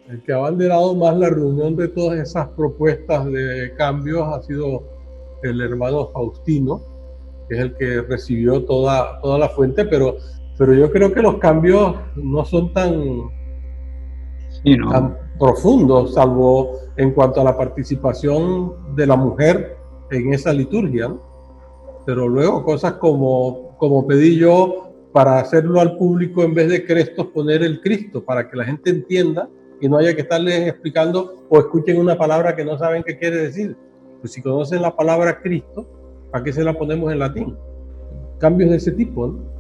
El que ha abanderado más la reunión de todas esas propuestas de cambios ha sido el hermano Faustino, que es el que recibió toda la fuente, pero yo creo que los cambios no son Sí, no. tan profundos, salvo en cuanto a la participación de la mujer en esa liturgia, ¿no? Pero luego cosas como pedí yo para hacerlo al público en vez de Crestos, poner el Cristo, para que la gente entienda y no haya que estarles explicando o escuchen una palabra que no saben qué quiere decir. Pues si conocen la palabra Cristo, ¿para qué se la ponemos en latín? Cambios de ese tipo, ¿no?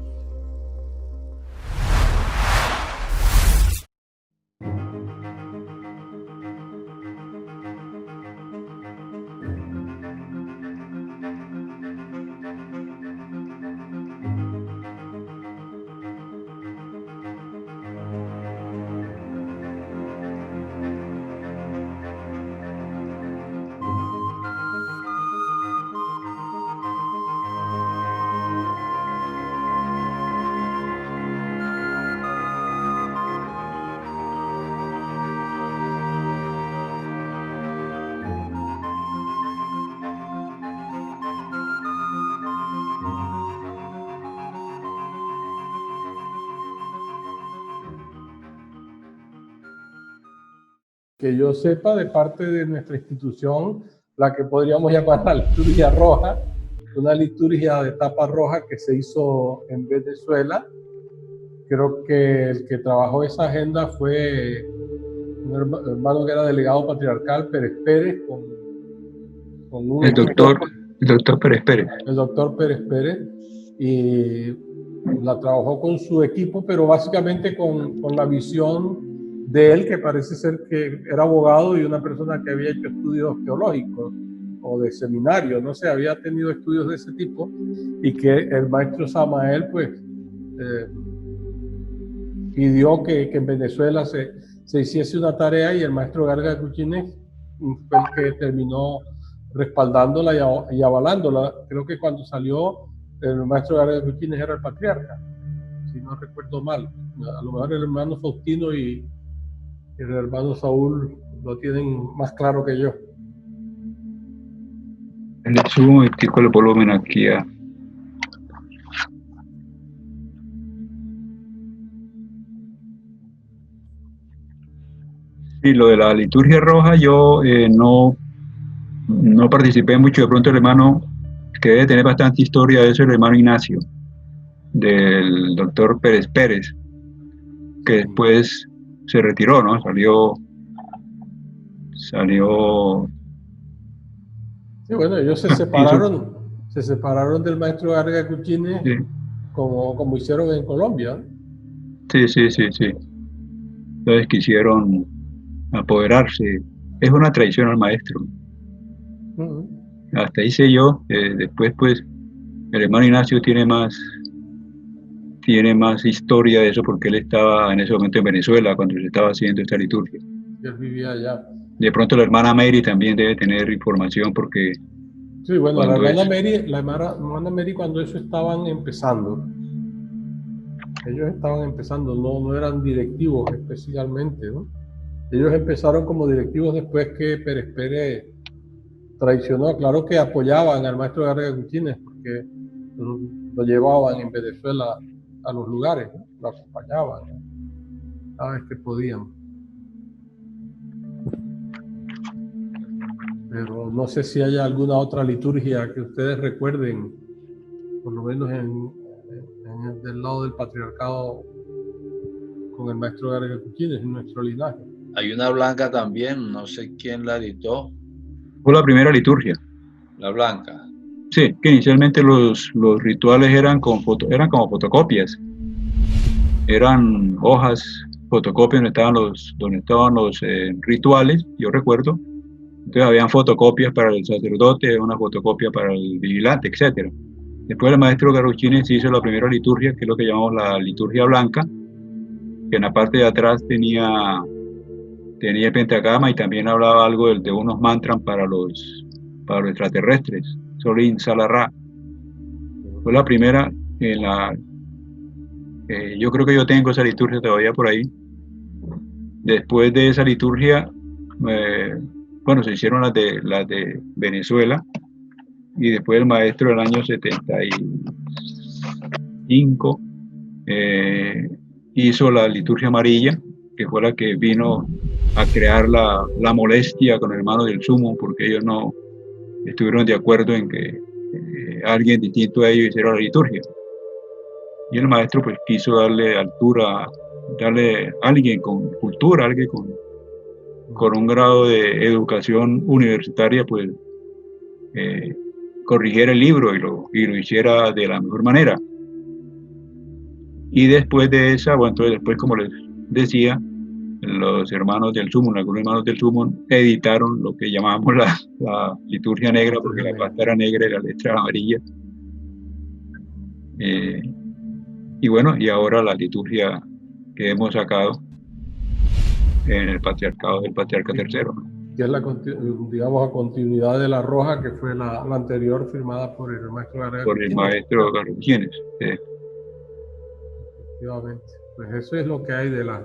Que yo sepa, de parte de nuestra institución, la que podríamos llamar la liturgia roja, una liturgia de tapa roja que se hizo en Venezuela. Creo que el que trabajó esa agenda fue un hermano que era delegado patriarcal, Pérez Pérez, con un El equipo, doctor, el doctor Pérez Pérez. el doctor Pérez Pérez, y la trabajó con su equipo, pero básicamente con la visión de él, que parece ser que era abogado y una persona que había hecho estudios teológicos o de seminario, no sé, había tenido estudios de ese tipo, y que el maestro Samael, pues, pidió que en Venezuela se hiciese una tarea, y el maestro Garga Cuchines fue el que terminó respaldándola y avalándola. Creo que cuando salió, el maestro Garga Cuchines era el patriarca, si no recuerdo mal. A lo mejor el hermano Faustino y el hermano Saúl lo tienen más claro que yo. Le subo un momentico el volumen aquí a... Sí, lo de la liturgia roja yo no participé mucho. De pronto el hermano, que debe tener bastante historia de eso, el hermano Ignacio, del doctor Pérez Pérez, que después se retiró, ¿no? Salió... Sí, bueno, ellos hizo, se separaron del maestro Garga Cuchines, sí, como hicieron en Colombia. sí. Entonces quisieron apoderarse. Es una traición al maestro. Hasta hice yo. Después, pues, el hermano Ignacio tiene más historia de eso porque él estaba en ese momento en Venezuela cuando se estaba haciendo esta liturgia. Él vivía allá. De pronto la hermana Mary también debe tener información porque Sí, bueno, cuando es... La hermana Mary cuando eso estaban empezando, ellos estaban empezando, no eran directivos especialmente, ¿no? Ellos empezaron como directivos después que Pérez Pérez traicionó. Claro que apoyaban al maestro García Gutiérrez porque lo llevaban en Venezuela a los lugares, ¿no? Lo acompañaban, ¿no? Cada vez que podían. Pero no sé si hay alguna otra liturgia que ustedes recuerden, por lo menos del lado del patriarcado, con el maestro Garga Cuchines en nuestro linaje. Hay una blanca también, no sé quién la editó. Fue la primera liturgia. La blanca. Sí, que inicialmente los rituales eran como fotocopias. Eran hojas, fotocopias donde estaban los rituales, yo recuerdo. Entonces habían fotocopias para el sacerdote, una fotocopia para el vigilante, etc. Después el maestro Garruchines hizo la primera liturgia, que es lo que llamamos la liturgia blanca, que en la parte de atrás tenía el pentagrama y también hablaba algo de unos mantras para los extraterrestres, Solín Salarra. Fue la primera yo creo que yo tengo esa liturgia todavía por ahí. Después de esa liturgia, bueno, se hicieron las de Venezuela, y después el maestro del año 75 hizo la liturgia amarilla, que fue la que vino a crear la molestia con el hermano del sumo, porque ellos no estuvieron de acuerdo en que alguien distinto a ellos hiciera la liturgia. Y el maestro pues quiso darle altura, darle a alguien con cultura, alguien con un grado de educación universitaria, pues corrigiera el libro y lo hiciera de la mejor manera. Y después de esa, bueno, entonces después, como les decía, los hermanos del sumo, algunos hermanos del sumo, editaron lo que llamábamos la liturgia negra, porque la pasta era negra y la letra era amarilla. Y bueno, y ahora la liturgia que hemos sacado en el patriarcado del patriarca tercero, ¿no? Que es digamos, a continuidad de la roja, que fue la anterior, firmada por el maestro García. Por el maestro García. Efectivamente. Pues eso es lo que hay de las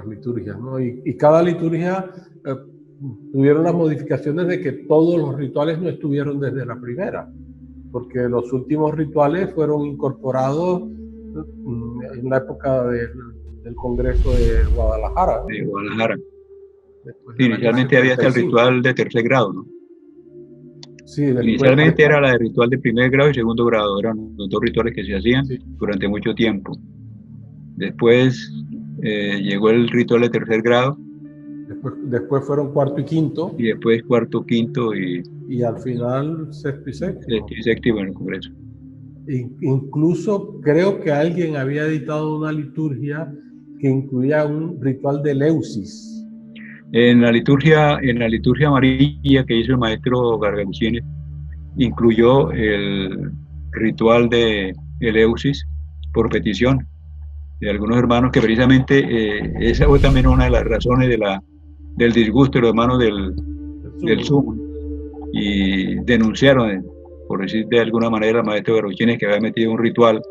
liturgias, ¿no? Y cada liturgia tuvieron las modificaciones de que todos los rituales no estuvieron desde la primera, porque los últimos rituales fueron incorporados en la época del Congreso de Guadalajara. De Guadalajara. Inicialmente había hasta el ritual de tercer grado, ¿no? Sí, inicialmente era la de ritual de primer grado y segundo grado, eran los dos rituales que se hacían durante mucho tiempo. Después llegó el ritual de tercer grado. Después fueron cuarto y quinto. Y después cuarto, quinto y al final sexto y séptimo. Sexto y séptimo en el Congreso. Incluso creo que alguien había editado una liturgia que incluía un ritual de Eleusis. En la liturgia amarilla que hizo el maestro Gargalucines, incluyó el ritual de Eleusis por petición de algunos hermanos, que precisamente esa fue también una de las razones del disgusto de los hermanos del sumo, y denunciaron, por decir de alguna manera, al maestro Gargalucines, que había metido un ritual,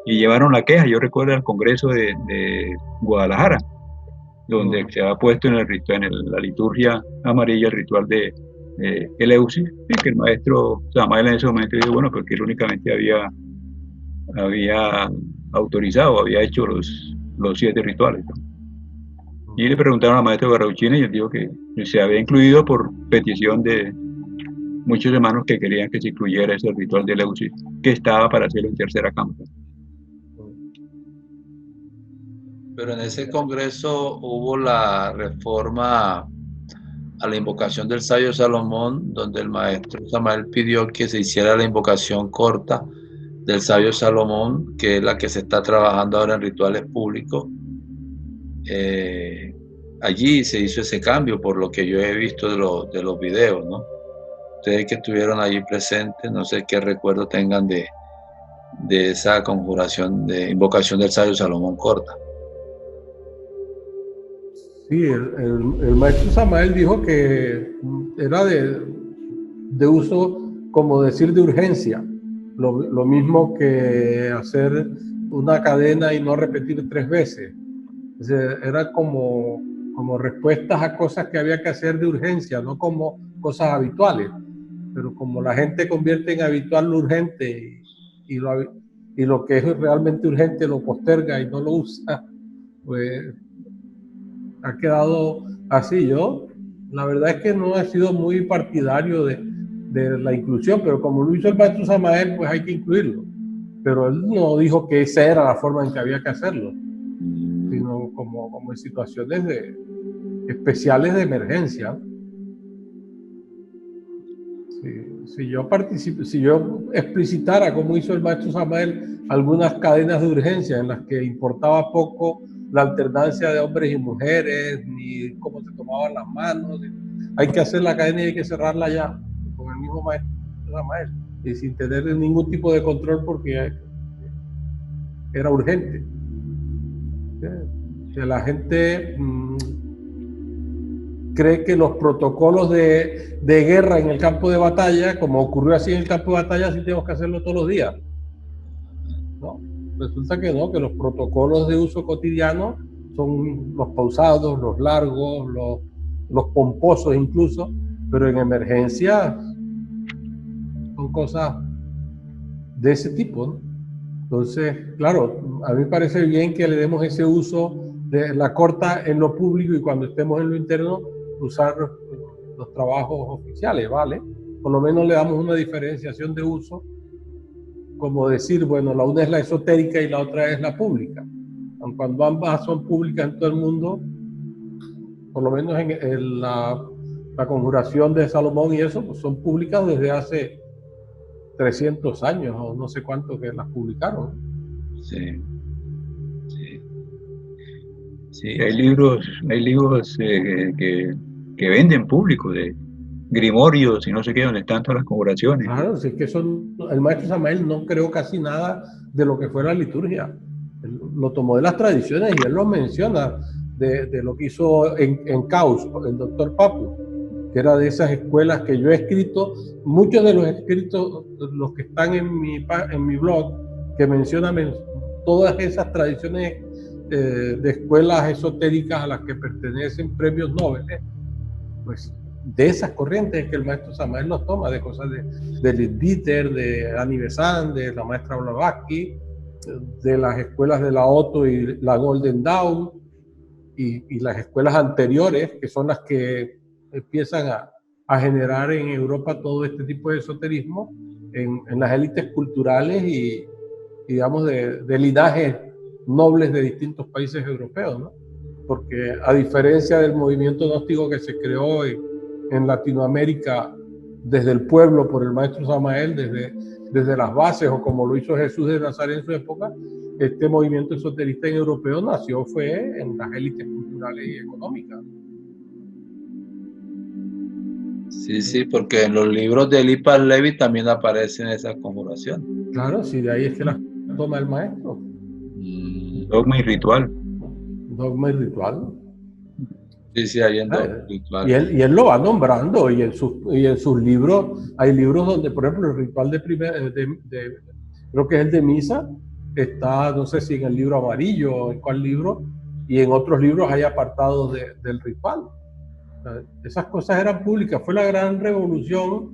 y llevaron la queja, yo recuerdo, al Congreso de Guadalajara, donde se ha puesto en la liturgia amarilla el ritual de Eleusis, y que el maestro Samael en ese momento dijo, bueno, porque él únicamente había autorizado, había hecho los 7 rituales, ¿no? Y le preguntaron al maestro Garauchina, y él dijo que se había incluido por petición de muchos hermanos que querían que se incluyera ese ritual de Eleusis, que estaba para hacerlo en tercera cámara. Pero en ese congreso hubo la reforma a la invocación del sabio Salomón, donde el maestro Samael pidió que se hiciera la invocación corta del sabio Salomón, que es la que se está trabajando ahora en rituales públicos. Allí se hizo ese cambio, por lo que yo he visto de los videos, ¿no? Ustedes que estuvieron allí presentes, no sé qué recuerdo tengan de esa conjuración de invocación del sabio Salomón corta. Sí, el maestro Samael dijo que era de uso, como decir, de urgencia. Lo mismo que hacer una cadena y no repetir 3 veces. Era como respuestas a cosas que había que hacer de urgencia, no como cosas habituales. Pero como la gente convierte en habitual lo urgente y lo que es realmente urgente lo posterga y no lo usa, pues ha quedado así. Yo, la verdad es que no he sido muy partidario de la inclusión, pero como lo hizo el maestro Samael, pues hay que incluirlo. Pero él no dijo que esa era la forma en que había que hacerlo, sino como en situaciones especiales de emergencia. Si yo explicitara, como hizo el maestro Samael, algunas cadenas de urgencia en las que importaba poco la alternancia de hombres y mujeres, ni cómo se tomaban las manos, hay que hacer la cadena y hay que cerrarla ya, con el mismo maestro Samael, y sin tener ningún tipo de control, porque era urgente. Que la gente cree que los protocolos de guerra en el campo de batalla, como ocurrió así en el campo de batalla, sí tenemos que hacerlo todos los días. No, resulta que no, que los protocolos de uso cotidiano son los pausados, los largos, los pomposos incluso, pero en emergencia son cosas de ese tipo, ¿no? Entonces, claro, a mí me parece bien que le demos ese uso de la corta en lo público y cuando estemos en lo interno usar los trabajos oficiales, ¿vale? Por lo menos le damos una diferenciación de uso, como decir, bueno, la una es la esotérica y la otra es la pública. Cuando ambas son públicas en todo el mundo, por lo menos en la conjuración de Salomón y eso, pues son públicas desde hace 300 años o no sé cuánto que las publicaron. Sí, sí. Sí, hay libros que venden público de grimorios y no sé qué, donde están todas las conjuraciones. Claro, si es que el maestro Samael no creó casi nada de lo que fue la liturgia. Él lo tomó de las tradiciones y él lo menciona de lo que hizo en Caus, el doctor Papu, que era de esas escuelas que yo he escrito. Muchos de los escritos, los que están en mi blog, que mencionan todas esas tradiciones de escuelas esotéricas a las que pertenecen premios Nobel, pues de esas corrientes es que el maestro Samael los toma, de cosas de Leadbeater, de Annie Besant, de la maestra Blavatsky, de las escuelas de la Otto y la Golden Dawn, y las escuelas anteriores, que son las que empiezan a generar en Europa todo este tipo de esoterismo en las élites culturales y digamos de linajes nobles de distintos países europeos, ¿no? Porque a diferencia del movimiento gnóstico que se creó en Latinoamérica desde el pueblo por el maestro Samael, desde las bases, o como lo hizo Jesús de Nazaret en su época, este movimiento esoterista en europeo fue en las élites culturales y económicas. Sí, sí, porque en los libros de Eliphas Levi también aparecen esas conjuraciones. Claro, sí, de ahí es que las toma el maestro. Dogma y ritual. Dogma y ritual. Sí, sí, hay en dogma y ritual. Y él lo va nombrando, y en sus libros, hay libros donde, por ejemplo, el ritual creo que es el de misa, está, no sé si en el libro amarillo o en cuál libro, y en otros libros hay apartados del ritual. Esas cosas eran públicas. Fue la gran revolución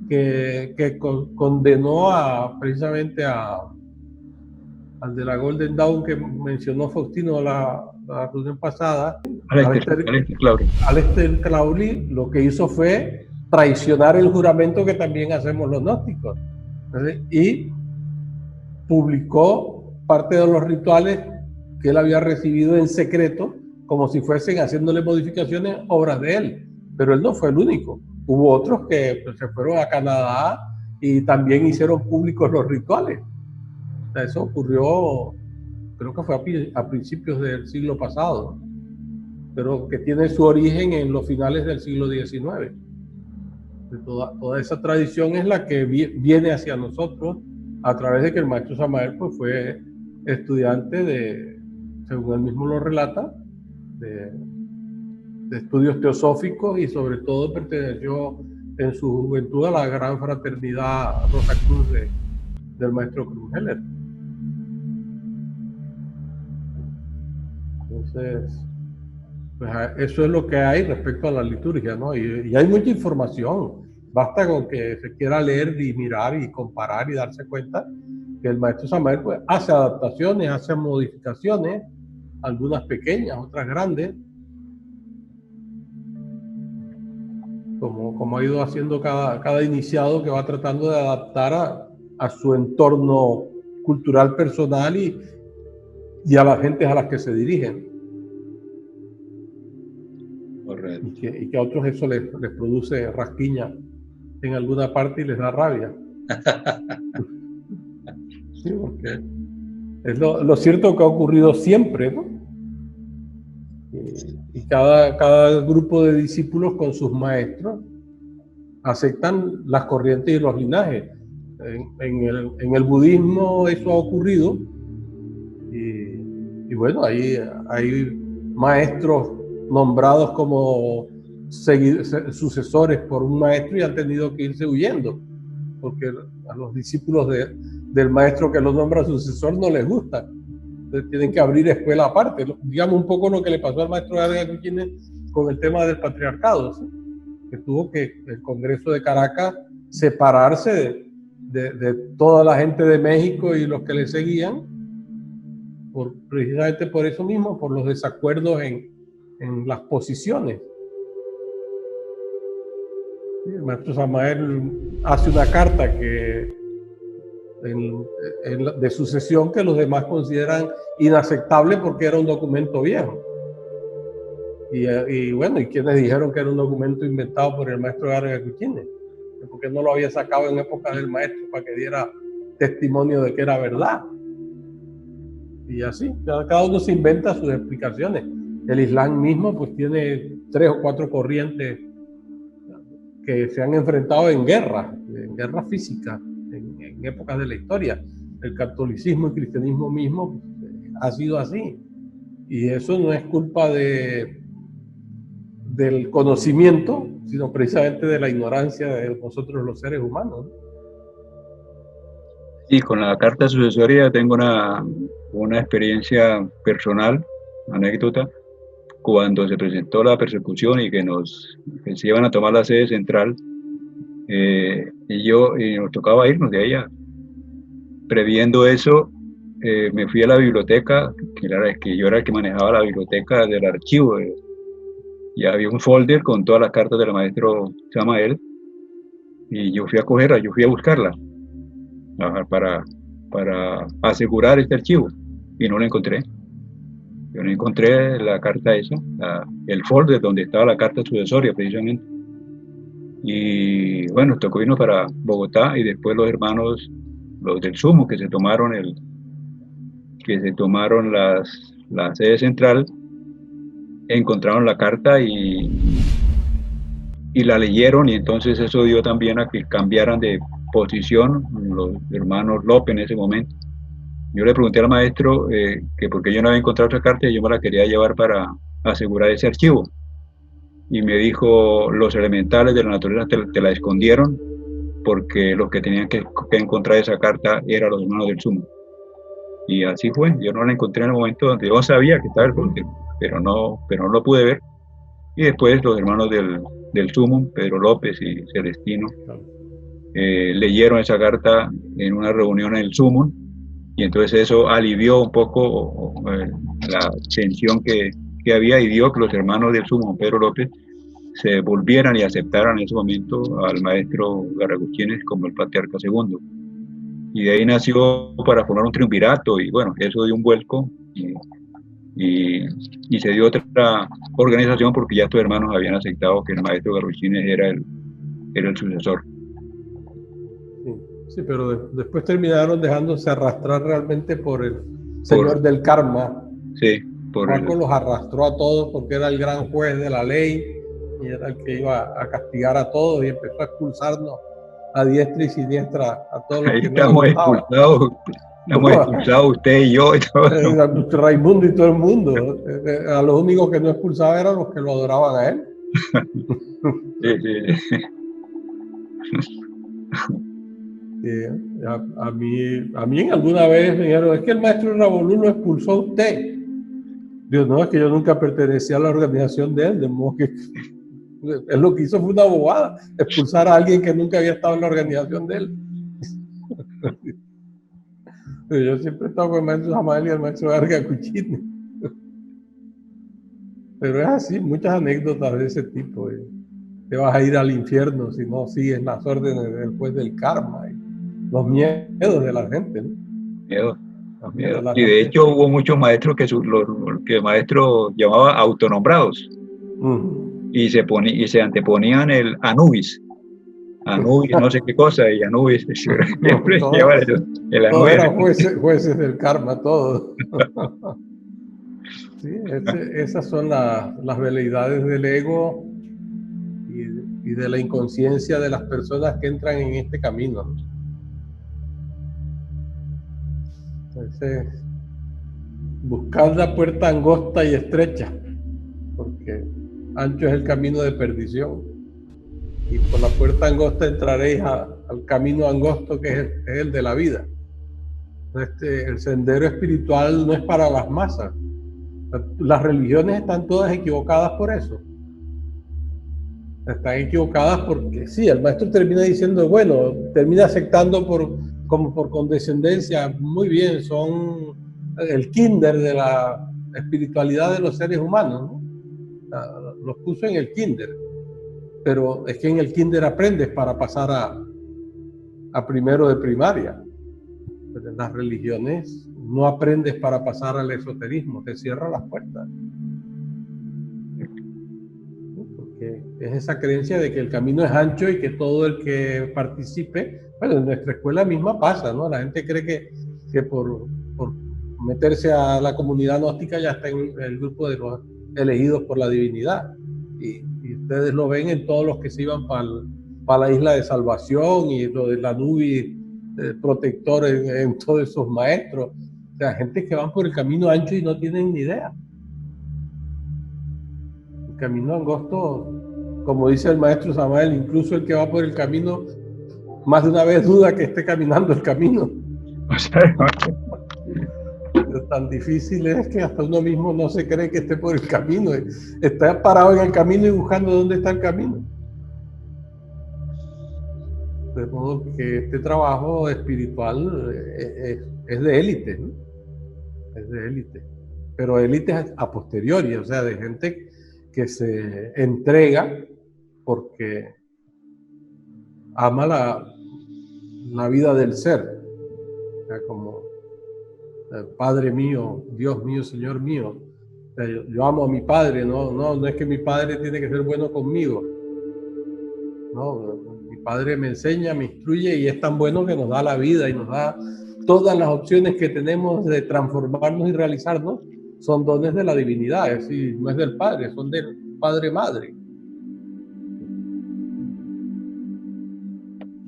que condenó precisamente al de la Golden Dawn que mencionó Faustino la reunión pasada. Aleister Crowley lo que hizo fue traicionar el juramento que también hacemos los gnósticos. Y publicó parte de los rituales que él había recibido en secreto, como si fuesen haciéndole modificaciones, obras de él. Pero él no fue el único. Hubo otros que se fueron a Canadá y también hicieron públicos los rituales. O sea, eso ocurrió, creo que fue a principios del siglo pasado, pero que tiene su origen en los finales del siglo XIX. Toda esa tradición es la que viene hacia nosotros a través de que el maestro Samael pues, fue estudiante según él mismo lo relata, de estudios teosóficos, y sobre todo perteneció en su juventud a la gran fraternidad Rosacruz del maestro Krumheller. Entonces, pues eso es lo que hay respecto a la liturgia, ¿no? Y hay mucha información. Basta con que se quiera leer y mirar y comparar y darse cuenta que el maestro Samael pues, hace adaptaciones, hace modificaciones, algunas pequeñas, otras grandes, como ha ido haciendo cada iniciado que va tratando de adaptar a su entorno cultural personal y a las gentes a las que se dirigen. Correcto. Y que a otros eso les produce rasquiña en alguna parte y les da rabia. Sí, porque es lo cierto que ha ocurrido siempre, ¿no? Y cada grupo de discípulos con sus maestros aceptan las corrientes y los linajes. En el budismo eso ha ocurrido y bueno, hay maestros nombrados como sucesores por un maestro y han tenido que irse huyendo porque a los discípulos del maestro que los nombra sucesor no les gusta. Entonces tienen que abrir escuela aparte. Digamos un poco lo que le pasó al maestro Vargas Cuchines con el tema del patriarcado, ¿sí? Que tuvo que el Congreso de Caracas separarse de toda la gente de México y los que le seguían, precisamente por eso mismo, por los desacuerdos en las posiciones. El maestro Samael hace una carta de sucesión que los demás consideran inaceptable porque era un documento viejo. Y bueno, ¿y quiénes dijeron que era un documento inventado por el maestro Vargas Cuchines? Porque no lo había sacado en época del maestro para que diera testimonio de que era verdad. Y así, cada uno se inventa sus explicaciones. El Islam mismo pues tiene 3 o 4 corrientes que se han enfrentado en guerra física, en épocas de la historia. El catolicismo y cristianismo mismo pues, ha sido así. Y eso no es culpa del conocimiento, sino precisamente de la ignorancia de nosotros los seres humanos. Y con la carta sucesoria tengo una experiencia personal, anécdota, cuando se presentó la persecución y que se iban a tomar la sede central, y nos tocaba irnos de allá. Previendo eso, me fui a la biblioteca, que yo era el que manejaba la biblioteca del archivo, y había un folder con todas las cartas del maestro Samael, y yo fui a buscarla para asegurar este archivo, y no la encontré. Yo no encontré la carta esa, el folder donde estaba la carta sucesoria precisamente. Y bueno, tocó irnos para Bogotá, y después los hermanos, los del Sumo, que se tomaron la sede central, encontraron la carta y la leyeron, y entonces eso dio también a que cambiaran de posición los hermanos López en ese momento. Yo le pregunté al maestro que por qué yo no había encontrado esa carta y yo me la quería llevar para asegurar ese archivo. Y me dijo, los elementales de la naturaleza te la escondieron porque los que tenían que encontrar esa carta eran los hermanos del Sumo. Y así fue, yo no la encontré en el momento donde yo sabía que estaba el folder, pero no lo pude ver. Y después los hermanos del Sumo, Pedro López y Celestino, leyeron esa carta en una reunión en el Sumo, y entonces eso alivió un poco la tensión que había, y dio que los hermanos del Sumo, Pedro López, se volvieran y aceptaran en ese momento al maestro Vargas Cuchines como el patriarca segundo. Y de ahí nació para formar un triunvirato, y bueno, eso dio un vuelco, y se dio otra organización porque ya estos hermanos habían aceptado que el maestro Vargas Cuchines era el sucesor. Sí, pero después terminaron dejándose arrastrar realmente por el señor del karma. Sí, Paco los arrastró a todos porque era el gran juez de la ley y era el que iba a castigar a todos, y empezó a expulsarnos a diestra y siniestra a todos los ahí que estamos expulsados. Estamos expulsados usted y yo. Raimundo y todo el mundo. A los únicos que no expulsaba eran los que lo adoraban a él. A mí alguna vez me dijeron, es que el maestro Ravolú lo expulsó a usted. Dios, no, es que yo nunca pertenecía a la organización de él, de modo que él lo que hizo fue una bobada, expulsar a alguien que nunca había estado en la organización de él. Pero yo siempre he estado con el maestro Samael y el maestro Vargas Cuchines. Pero es así, muchas anécdotas de ese tipo. Te vas a ir al infierno si no sigues las órdenes del juez del karma. Los miedos de la gente, ¿no? Miedo. Y de hecho hubo muchos maestros que el maestro llamaba autonombrados. Y se anteponían el Anubis, no sé qué cosa, y Anubis siempre llevaba el Anubis. Todos eran jueces del karma, todos. Sí, esas son las veleidades del ego y de la inconsciencia de las personas que entran en este camino, ¿no? Entonces, buscad la puerta angosta y estrecha, porque ancho es el camino de perdición, y por la puerta angosta entraréis al camino angosto que es el de la vida. El sendero espiritual no es para las masas. Las religiones están todas equivocadas por eso. Están equivocadas porque sí, el maestro termina diciendo, bueno, termina aceptando como por condescendencia, muy bien, son el kinder de la espiritualidad de los seres humanos, ¿no? Los puso en el kinder, pero es que en el kinder aprendes para pasar a primero de primaria. Pero en las religiones no aprendes para pasar al esoterismo, te cierra las puertas. Porque es esa creencia de que el camino es ancho y que todo el que participe, bueno, en nuestra escuela misma pasa, ¿no? La gente cree que por meterse a la comunidad gnóstica ya está en el grupo de los elegidos por la divinidad. Y ustedes lo ven en todos los que se iban para la isla de salvación y lo de la nube protector en todos esos maestros. O sea, gente que van por el camino ancho y no tienen ni idea. El camino angosto, como dice el maestro Samael, incluso el que va por el camino más de una vez duda que esté caminando el camino. Pero tan difícil es que hasta uno mismo no se cree que esté por el camino, está parado en el camino y buscando dónde está el camino. De modo que este trabajo espiritual es de élite, ¿no? Es de élite, pero élite a posteriori, o sea, de gente que se entrega porque ama la vida del ser, o sea, como Padre mío, Dios mío, Señor mío. O sea, yo amo a mi padre, no es que mi padre tiene que ser bueno conmigo. No, mi padre me enseña, me instruye y es tan bueno que nos da la vida y nos da todas las opciones que tenemos de transformarnos y realizarnos. Son dones de la divinidad, es decir, no es del padre, son del padre-madre.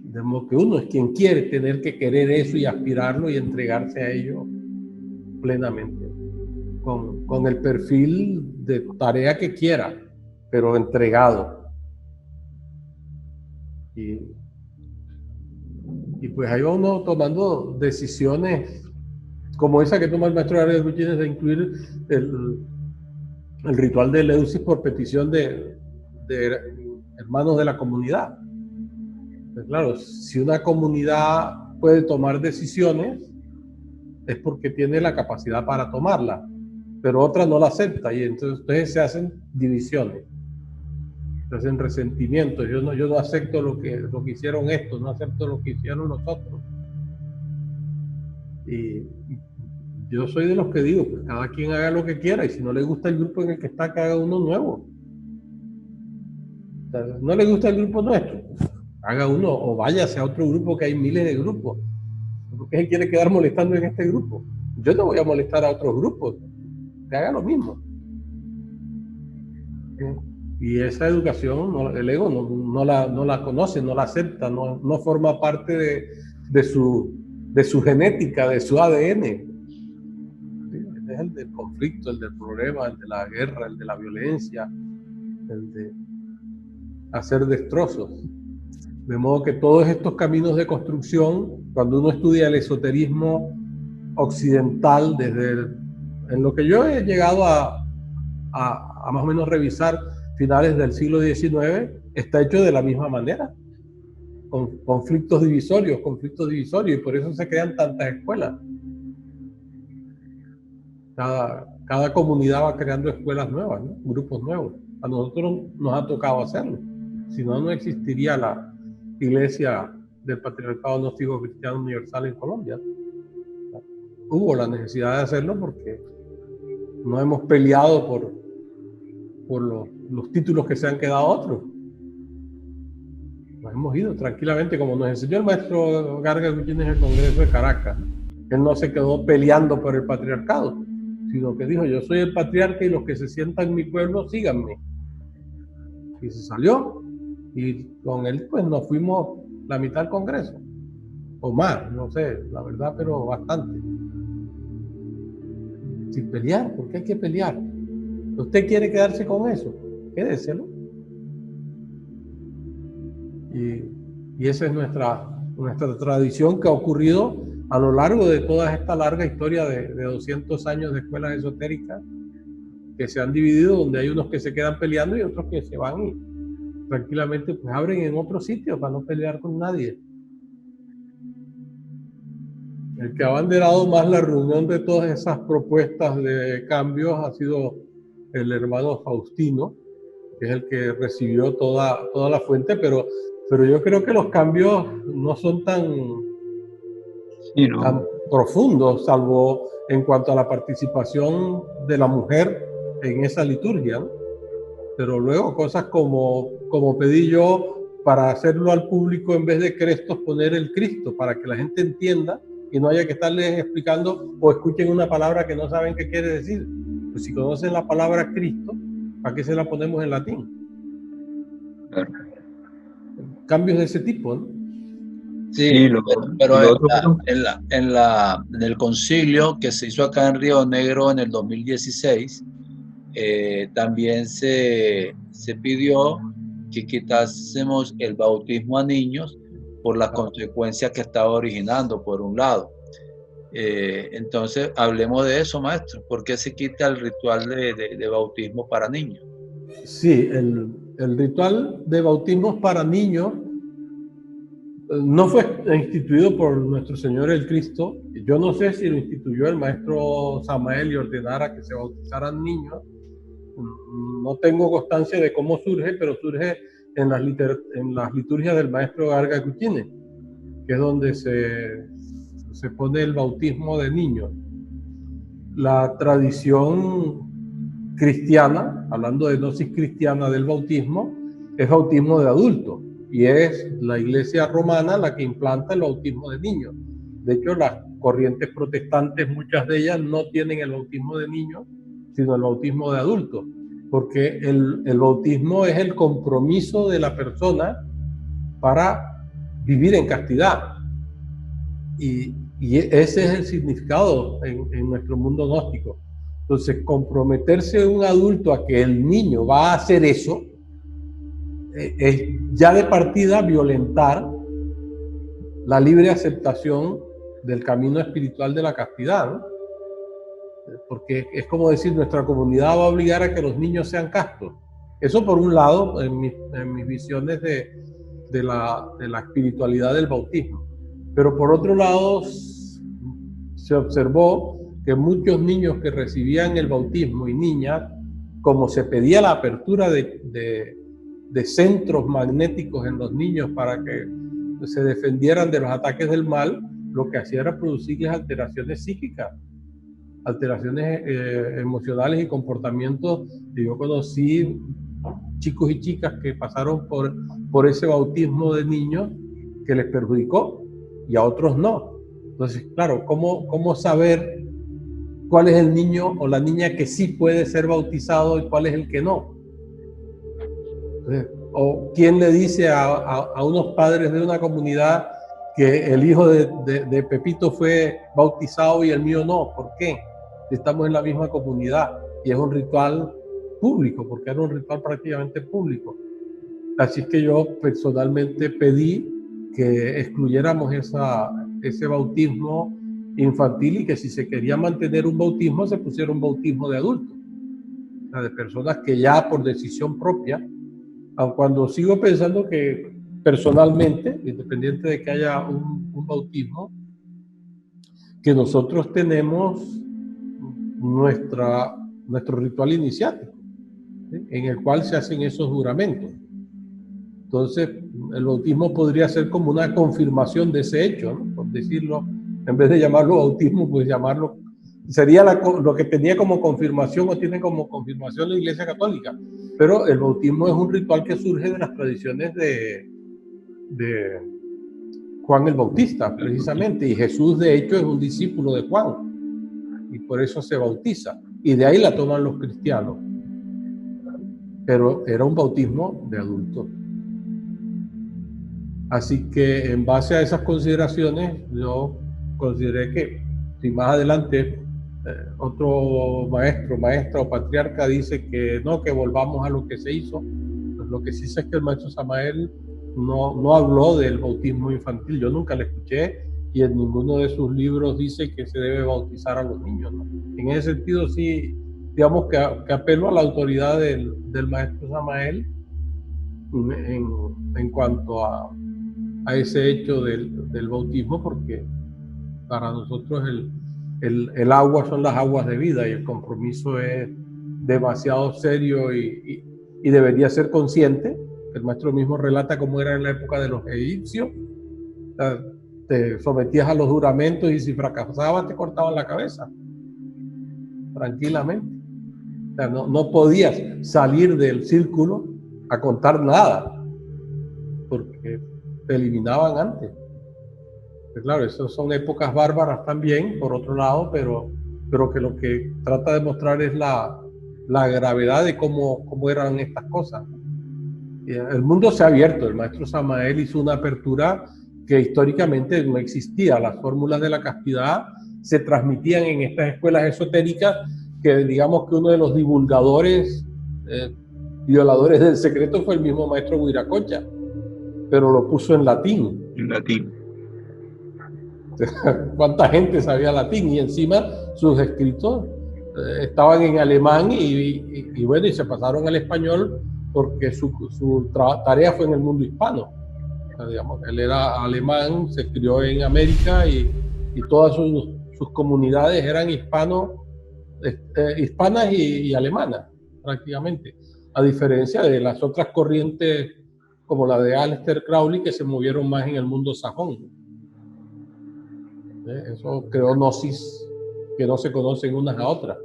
De modo que uno es quien quiere tener que querer eso y aspirarlo y entregarse a ello plenamente, con el perfil de tarea que quiera, pero entregado. Y pues ahí va uno tomando decisiones como esa que toma el maestro Gabriel Gutiérrez de incluir el ritual de Eleusis por petición de hermanos de la comunidad. Pues claro, si una comunidad puede tomar decisiones es porque tiene la capacidad para tomarla, pero otra no la acepta y entonces se hacen divisiones, se hacen resentimientos. Yo no acepto lo que hicieron estos, no acepto lo que hicieron los otros. Y yo soy de los que digo, pues cada quien haga lo que quiera y si no le gusta el grupo en el que está, que haga uno nuevo. O sea, no le gusta el grupo nuestro, haga uno o váyase a otro grupo, que hay miles de grupos. ¿Por qué se quiere quedar molestando en este grupo? Yo no voy a molestar a otros grupos, que haga lo mismo. Y esa educación, el ego no la conoce, no la acepta, no forma parte de su genética, de su ADN. Es el del conflicto, el del problema, el de la guerra, el de la violencia, el de hacer destrozos. De modo que todos estos caminos de construcción, cuando uno estudia el esoterismo occidental, en lo que yo he llegado a más o menos revisar finales del siglo XIX, está hecho de la misma manera, con conflictos divisorios, y por eso se crean tantas escuelas. Cada comunidad va creando escuelas nuevas, ¿no? Grupos nuevos. A nosotros nos ha tocado hacerlo, si no, no existiría la Iglesia del Patriarcado Gnóstico Cristiano Universal en Colombia. Hubo la necesidad de hacerlo porque no hemos peleado por los títulos que se han quedado otros. Nos hemos ido tranquilamente, como nos enseñó el maestro Garga Gutiérrez en el Congreso de Caracas. Él no se quedó peleando por el patriarcado, sino que dijo, yo soy el patriarca y los que se sientan en mi pueblo, síganme. Y se salió, y con él pues nos fuimos la mitad del Congreso, o más, no sé, la verdad, pero bastante. Sin pelear, ¿por qué hay que pelear? ¿Usted quiere quedarse con eso? Quédeselo. Y esa es nuestra tradición, que ha ocurrido a lo largo de toda esta larga historia de 200 años de escuelas esotéricas que se han dividido, donde hay unos que se quedan peleando y otros que se van y tranquilamente pues abren en otro sitio para no pelear con nadie. El que ha abanderado más la reunión de todas esas propuestas de cambios ha sido el hermano Faustino, que es el que recibió toda la fuente, pero yo creo que los cambios no son tan profundos, salvo en cuanto a la participación de la mujer en esa liturgia, ¿no? Pero luego cosas como pedí yo para hacerlo al público, en vez de crestos poner el Cristo, para que la gente entienda y no haya que estarles explicando o escuchen una palabra que no saben qué quiere decir. Pues si conocen la palabra Cristo, ¿para qué se la ponemos en latín? Claro. Cambios de ese tipo, ¿no? Sí, pero en el concilio que se hizo acá en Río Negro en el 2016, también se pidió que quitásemos el bautismo a niños por las consecuencias que estaba originando, por un lado. Entonces, hablemos de eso, maestro. ¿Por qué se quita el ritual de bautismo para niños? Sí, el ritual de bautismos para niños no fue instituido por nuestro Señor el Cristo. Yo no sé si lo instituyó el maestro Samael y ordenara que se bautizaran niños. No tengo constancia de cómo surge, pero surge en las liturgias del maestro Garga Cuchine, que es donde se pone el bautismo de niños. La tradición cristiana, hablando de gnosis cristiana del bautismo, es bautismo de adultos, y es la Iglesia romana la que implanta el bautismo de niños. De hecho, las corrientes protestantes, muchas de ellas no tienen el bautismo de niños, sino el bautismo de adultos, porque el bautismo es el compromiso de la persona para vivir en castidad. Y ese es el significado en nuestro mundo gnóstico. Entonces, comprometerse un adulto a que el niño va a hacer eso, es ya de partida violentar la libre aceptación del camino espiritual de la castidad, ¿no? Porque es como decir, nuestra comunidad va a obligar a que los niños sean castos. Eso por un lado, en mis visiones de la espiritualidad del bautismo. Pero por otro lado, se observó que muchos niños que recibían el bautismo y niñas, como se pedía la apertura de centros magnéticos en los niños para que se defendieran de los ataques del mal, lo que hacía era producirles alteraciones psíquicas, alteraciones emocionales y comportamientos. Yo conocí chicos y chicas que pasaron por ese bautismo de niños que les perjudicó y a otros no. Entonces, claro, ¿cómo saber cuál es el niño o la niña que sí puede ser bautizado y cuál es el que no? Entonces, o quién le dice a unos padres de una comunidad que el hijo de Pepito fue bautizado y el mío no. ¿Por qué? Estamos en la misma comunidad y es un ritual público, porque era un ritual prácticamente público. Así que yo personalmente pedí que excluyéramos ese bautismo infantil y que si se quería mantener un bautismo, se pusiera un bautismo de adultos, o sea, de personas que ya por decisión propia, aun cuando sigo pensando que personalmente, independiente de que haya un bautismo, que nosotros tenemos nuestro ritual iniciático, ¿sí?, en el cual se hacen esos juramentos. Entonces, el bautismo podría ser como una confirmación de ese hecho, ¿no? Por decirlo, en vez de llamarlo bautismo, pues llamarlo, sería lo que tenía como confirmación o tiene como confirmación la Iglesia Católica. Pero el bautismo es un ritual que surge de las tradiciones de Juan el Bautista, precisamente, y Jesús de hecho es un discípulo de Juan, y por eso se bautiza, y de ahí la toman los cristianos. Pero era un bautismo de adultos. Así que en base a esas consideraciones, yo consideré que si más adelante otro maestra o patriarca dice que no, que volvamos a lo que se hizo, pues lo que sí sé es que el maestro Samael no habló del bautismo infantil. Yo nunca le escuché y en ninguno de sus libros dice que se debe bautizar a los niños, ¿no? En ese sentido sí, digamos que apelo a la autoridad del maestro Samael en cuanto a ese hecho del bautismo, porque para nosotros el agua son las aguas de vida y el compromiso es demasiado serio y debería ser consciente. El maestro mismo relata cómo era en la época de los egipcios. Te sometías a los juramentos y si fracasabas te cortaban la cabeza tranquilamente. O sea, no podías salir del círculo a contar nada porque te eliminaban antes. Pues claro, esas son épocas bárbaras también, por otro lado, pero que lo que trata de mostrar es la gravedad de cómo eran estas cosas. El mundo se ha abierto. El maestro Samael hizo una apertura que históricamente no existía. Las fórmulas de la castidad se transmitían en estas escuelas esotéricas que digamos que uno de los divulgadores, violadores del secreto fue el mismo maestro Huiracocha, pero lo puso en latín. En latín. ¿Cuánta gente sabía latín? Y encima sus escritos estaban en alemán y bueno, y se pasaron al español porque su tarea fue en el mundo hispano. O sea, digamos, él era alemán, se crió en América y todas sus comunidades eran hispanas y alemanas, prácticamente. A diferencia de las otras corrientes como la de Aleister Crowley, que se movieron más en el mundo sajón. Eso creó gnosis que no se conocen unas a otras.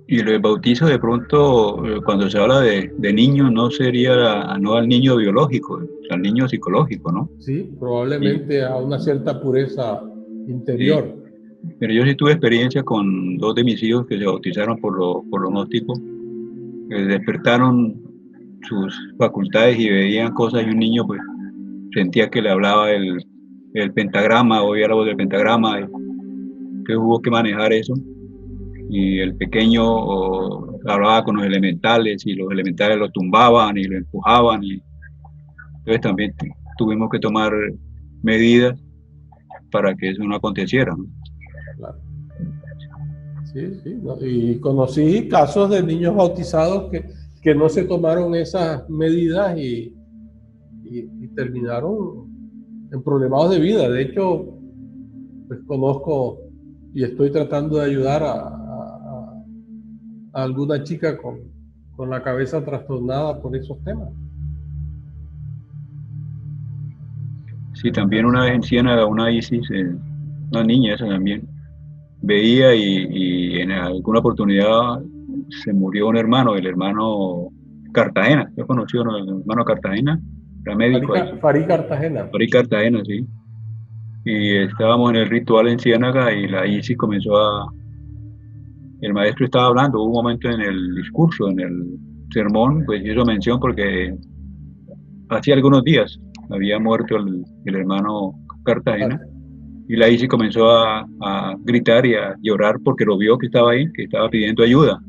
Y el bautizo de pronto, cuando se habla de niño, no sería no al niño biológico, al niño psicológico, ¿no? Sí, probablemente a una cierta pureza interior. Sí. Pero yo sí tuve experiencia con 2 de mis hijos que se bautizaron por los gnósticos, que despertaron sus facultades y veían cosas, y un niño pues sentía que le hablaba el pentagrama, oía la voz del pentagrama, y que hubo que manejar eso. Y el pequeño hablaba con los elementales y los elementales lo tumbaban y lo empujaban, y entonces también tuvimos que tomar medidas para que eso no aconteciera, ¿no? Claro. Sí, ¿no? Y conocí casos de niños bautizados que no se tomaron esas medidas y terminaron en problemados de vida. De hecho, pues conozco y estoy tratando de ayudar a alguna chica con la cabeza trastornada por esos temas. Sí, también una vez en Ciénaga, una Isis, una niña esa también, veía y en alguna oportunidad se murió un hermano, el hermano Cartagena. Yo conocí al hermano Cartagena, era médico. Farí Cartagena. Farí Cartagena, sí. Y estábamos en el ritual en Ciénaga y la Isis comenzó el maestro estaba hablando, hubo un momento en el discurso, en el sermón, pues hizo mención porque hacía algunos días había muerto el hermano Cartagena, y la Isis comenzó a gritar y a llorar porque lo vio que estaba ahí, que estaba pidiendo ayuda.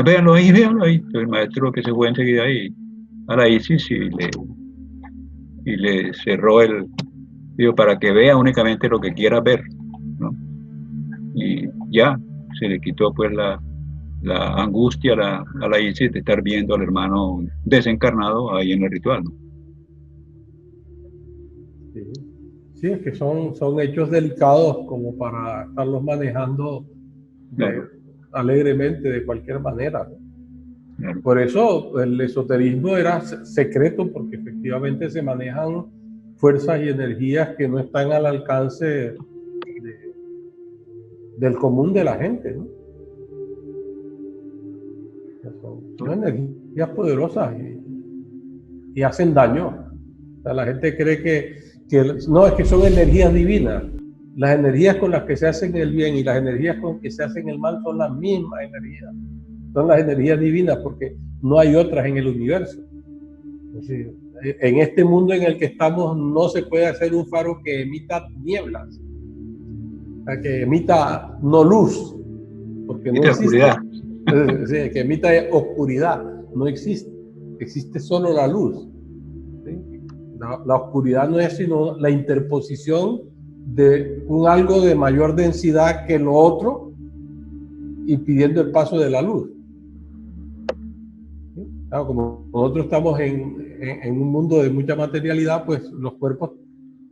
Véanlo ahí, véanlo ahí. Entonces el maestro que se fue enseguida ahí a la Isis y le cerró digo, para que vea únicamente lo que quiera ver, ¿no? Y ya se le quitó pues la angustia a la Isis de estar viendo al hermano desencarnado ahí en el ritual, ¿no? Sí, es que son hechos delicados como para estarlos manejando alegremente de cualquier manera, ¿no? Claro. Por eso el esoterismo era secreto, porque efectivamente se manejan fuerzas y energías que no están al alcance del común de la gente, ¿no? Son energías poderosas y hacen daño. O sea, la gente cree que no, es que son energías divinas. Las energías con las que se hacen el bien y las energías con que se hacen el mal son las mismas energías. Son las energías divinas porque no hay otras en el universo. Es decir, en este mundo en el que estamos no se puede hacer un faro que emita nieblas, o sea, que emita no luz, porque no existe. Oscuridad. Que emita oscuridad, no existe. Existe solo la luz. ¿Sí? La oscuridad no es sino la interposición de un algo de mayor densidad que lo otro, impidiendo el paso de la luz. Claro, como nosotros estamos en un mundo de mucha materialidad, pues los cuerpos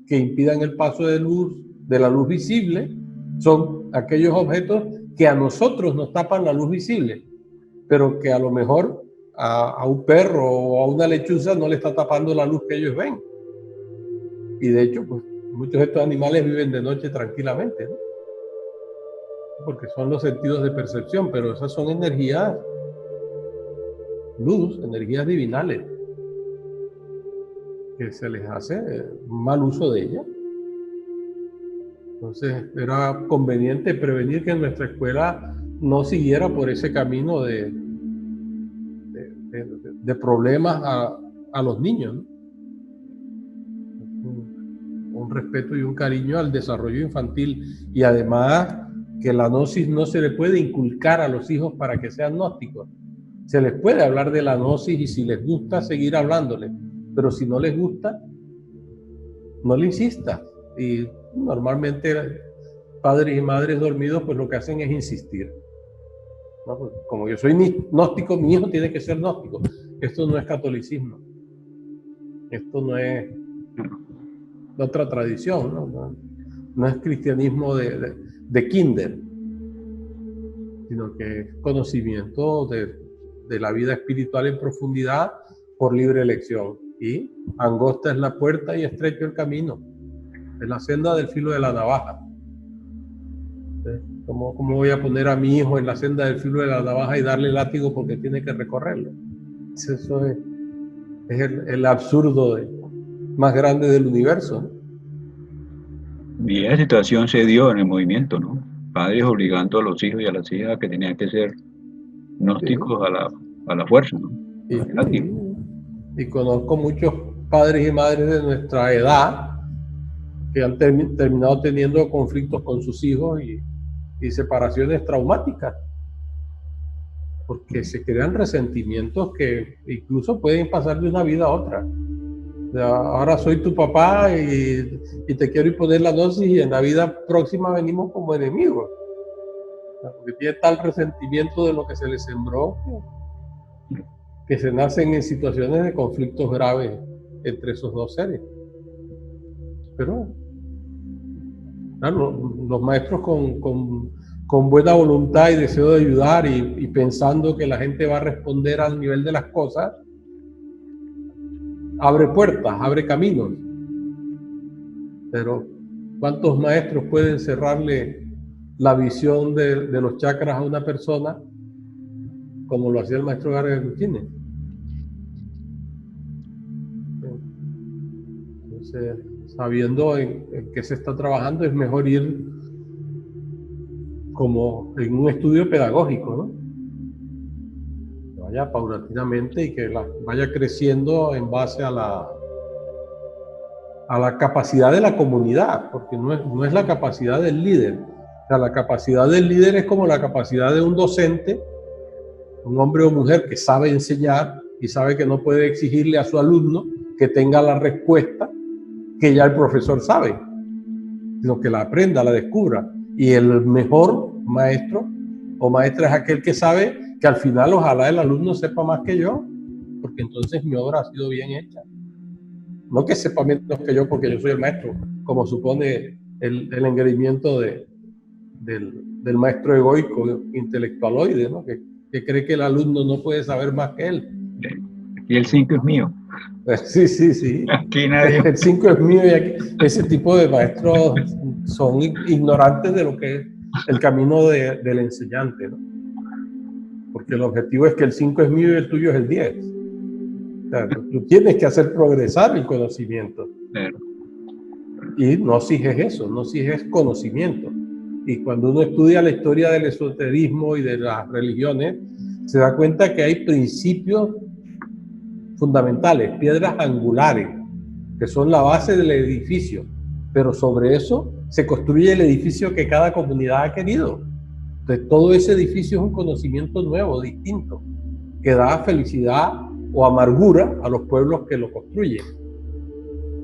que impidan el paso de luz, de la luz visible, son aquellos objetos que a nosotros nos tapan la luz visible, pero que a lo mejor a un perro o a una lechuza no le está tapando la luz que ellos ven. Y de hecho, pues muchos de estos animales viven de noche tranquilamente, ¿no? Porque son los sentidos de percepción, pero esas son energías luz, energías divinales, que se les hace mal uso de ellas. Entonces era conveniente prevenir que nuestra escuela no siguiera por ese camino de problemas a los niños, ¿no? Un respeto y un cariño al desarrollo infantil, y además que la gnosis no se le puede inculcar a los hijos para que sean gnósticos. Se les puede hablar de la gnosis y si les gusta seguir hablándole, pero si no les gusta, no le insista. Y normalmente padres y madres dormidos pues lo que hacen es insistir, ¿no? Pues, como yo soy gnóstico, mi hijo tiene que ser gnóstico. Esto no es catolicismo, esto no es otra tradición, no es cristianismo de kinder, sino que es conocimiento de la vida espiritual en profundidad por libre elección. Y angosta es la puerta y estrecho el camino, es la senda del filo de la navaja. ¿Cómo voy a poner a mi hijo en la senda del filo de la navaja y darle látigo porque tiene que recorrerlo? Eso es el absurdo más grande del universo, ¿no? Y esa situación se dio en el movimiento, ¿no? Padres obligando a los hijos y a las hijas que tenían que ser gnósticos, sí, a la fuerza, ¿no? Y conozco muchos padres y madres de nuestra edad que han terminado teniendo conflictos con sus hijos y separaciones traumáticas, porque se crean resentimientos que incluso pueden pasar de una vida a otra. O sea, ahora soy tu papá y te quiero imponer la gnosis, y en la vida próxima venimos como enemigos, porque tiene tal resentimiento de lo que se les sembró que se nacen en situaciones de conflictos graves entre esos dos seres. Pero claro, los maestros con buena voluntad y deseo de ayudar y pensando que la gente va a responder al nivel de las cosas, abre puertas, abre caminos. Pero ¿cuántos maestros pueden cerrarle la visión de los chakras a una persona como lo hacía el maestro Garga Cuchines? Entonces, sabiendo en qué se está trabajando, es mejor ir como en un estudio pedagógico, ¿no? Que vaya paulatinamente y que vaya creciendo en base a la capacidad de la comunidad, porque no es la capacidad del líder. O sea, la capacidad del líder es como la capacidad de un docente, un hombre o mujer que sabe enseñar y sabe que no puede exigirle a su alumno que tenga la respuesta que ya el profesor sabe, sino que la aprenda, la descubra. Y el mejor maestro o maestra es aquel que sabe que al final ojalá el alumno sepa más que yo, porque entonces mi obra ha sido bien hecha. No que sepa menos que yo porque yo soy el maestro, como supone el engreimiento del maestro egoico, intelectualoide, ¿no? Que cree que el alumno no puede saber más que él. Y el 5 es mío. Sí. Aquí nadie. El 5 es mío, y aquí, ese tipo de maestros son ignorantes de lo que es el camino del enseñante, ¿no? Porque el objetivo es que el 5 es mío y el tuyo es el 10. O sea, tú tienes que hacer progresar el conocimiento. Claro. Y gnosis es eso, gnosis es conocimiento. Y cuando uno estudia la historia del esoterismo y de las religiones, se da cuenta que hay principios fundamentales, piedras angulares, que son la base del edificio, pero sobre eso se construye el edificio que cada comunidad ha querido. Entonces todo ese edificio es un conocimiento nuevo, distinto, que da felicidad o amargura a los pueblos que lo construyen.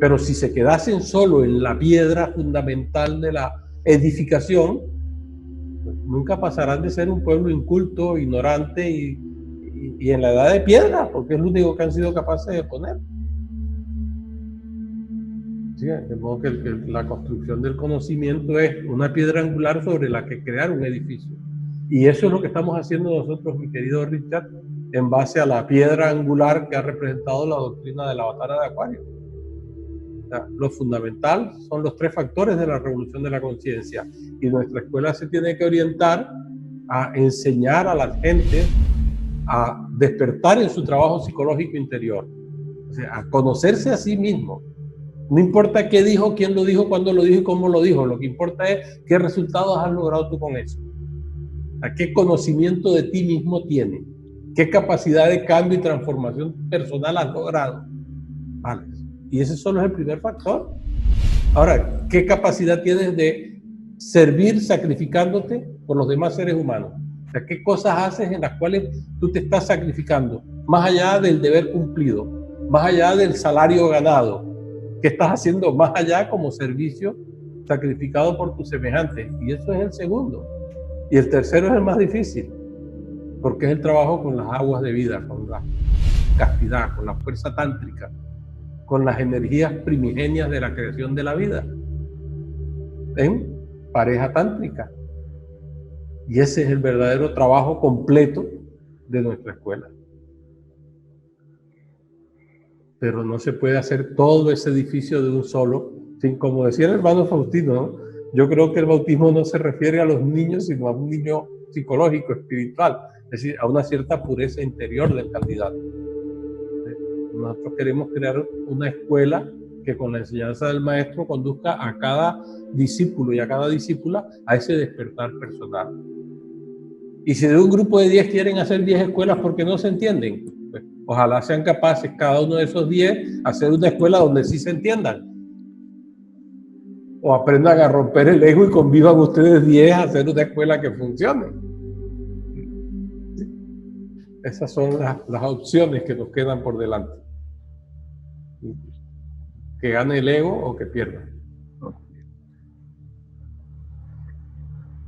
Pero si se quedasen solo en la piedra fundamental de la edificación, pues nunca pasarán de ser un pueblo inculto, ignorante y en la edad de piedra, porque es lo único que han sido capaces de poner. Sí, de modo que la construcción del conocimiento es una piedra angular sobre la que crear un edificio. Y eso es lo que estamos haciendo nosotros, mi querido Richard, en base a la piedra angular que ha representado la doctrina de la batalla de Acuario. O sea, lo fundamental son los 3 factores de la revolución de la conciencia. Y nuestra escuela se tiene que orientar a enseñar a las gentes a despertar en su trabajo psicológico interior. O sea, a conocerse a sí mismo. No importa qué dijo, quién lo dijo, cuándo lo dijo y cómo lo dijo. Lo que importa es qué resultados has logrado tú con eso. ¿A qué conocimiento de ti mismo tienes? ¿Qué capacidad de cambio y transformación personal has logrado? Vale. Y ese solo es el primer factor. Ahora, ¿qué capacidad tienes de servir sacrificándote por los demás seres humanos? O sea, ¿qué cosas haces en las cuales tú te estás sacrificando? Más allá del deber cumplido, más allá del salario ganado. ¿Qué estás haciendo más allá como servicio sacrificado por tus semejantes? Y eso es el segundo. Y el tercero es el más difícil, porque es el trabajo con las aguas de vida, con la castidad, con la fuerza tántrica, con las energías primigenias de la creación de la vida, en pareja tántrica. Y ese es el verdadero trabajo completo de nuestra escuela. Pero no se puede hacer todo ese edificio de un solo, sin, como decía el hermano Faustino, ¿no? Yo creo que el bautismo no se refiere a los niños, sino a un niño psicológico, espiritual, es decir, a una cierta pureza interior del candidato. Nosotros queremos crear una escuela que con la enseñanza del maestro conduzca a cada discípulo y a cada discípula a ese despertar personal. Y si de un grupo de 10 quieren hacer 10 escuelas porque no se entienden, pues ojalá sean capaces cada uno de esos 10 hacer una escuela donde sí se entiendan. O aprendan a romper el ego y convivan ustedes 10 a hacer una escuela que funcione. Esas son las opciones que nos quedan por delante. Que gane el ego o que pierda.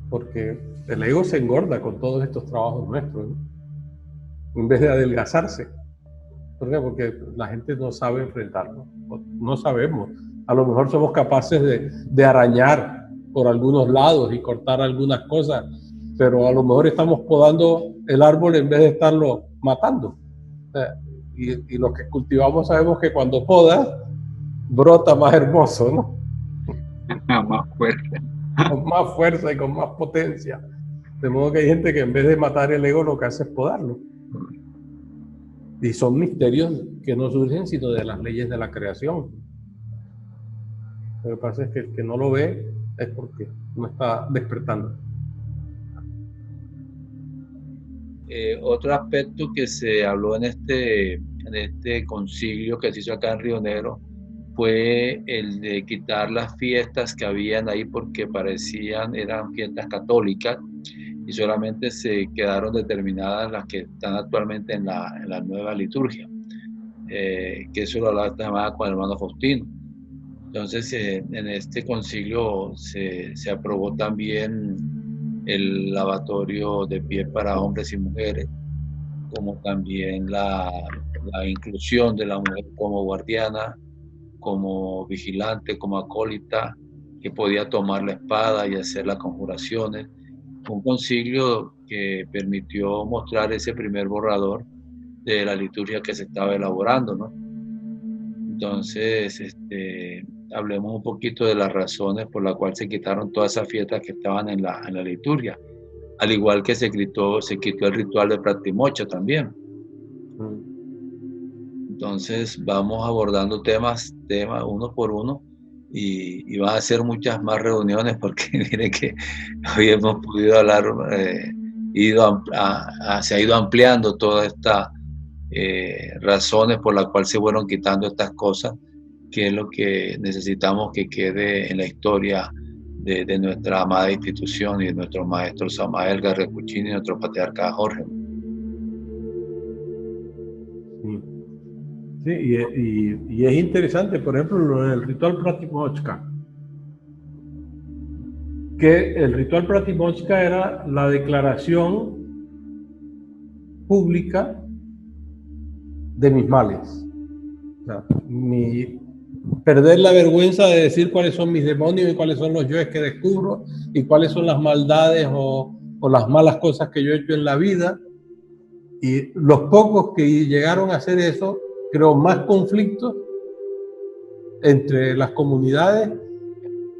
Porque el ego se engorda con todos estos trabajos nuestros, ¿no? En vez de adelgazarse. ¿Por qué? Porque la gente no sabe enfrentarlo. No sabemos. A lo mejor somos capaces de arañar por algunos lados y cortar algunas cosas, pero a lo mejor estamos podando el árbol en vez de estarlo matando. Y lo que cultivamos sabemos que cuando podas, brota más hermoso, ¿no? Más fuerte. Con más fuerza y con más potencia. De modo que hay gente que en vez de matar el ego lo que hace es podarlo. Y son misterios que no surgen sino de las leyes de la creación. Lo que pasa es que el que no lo ve es porque no está despertando. Otro aspecto que se habló en este concilio que se hizo acá en Río Negro fue el de quitar las fiestas que habían ahí porque eran fiestas católicas y solamente se quedaron determinadas las que están actualmente en la nueva liturgia, que eso lo hablaba esta semana con el hermano Faustino. Entonces, en este concilio se aprobó también el lavatorio de pies para hombres y mujeres, como también la inclusión de la mujer como guardiana, como vigilante, como acólita, que podía tomar la espada y hacer las conjuraciones. Un concilio que permitió mostrar ese primer borrador de la liturgia que se estaba elaborando, ¿no? Entonces, hablemos un poquito de las razones por las cuales se quitaron todas esas fiestas que estaban en la liturgia, al igual que se quitó el ritual de Pratimocha también. Entonces vamos abordando temas uno por uno y van a ser muchas más reuniones porque miren que hoy hemos podido hablar, se ha ido ampliando toda esta razones por las cuales se fueron quitando estas cosas, que es lo que necesitamos que quede en la historia de nuestra amada institución y de nuestro maestro Samael Garrecuchín y nuestro patriarca Jorge. Sí, y es interesante, por ejemplo, lo del ritual Pratimochka, que el ritual Pratimochka era la declaración pública de mis males. O sea, perder la vergüenza de decir cuáles son mis demonios y cuáles son los yoes que descubro y cuáles son las maldades o las malas cosas que yo he hecho en la vida. Y los pocos que llegaron a hacer eso, creo más conflictos entre las comunidades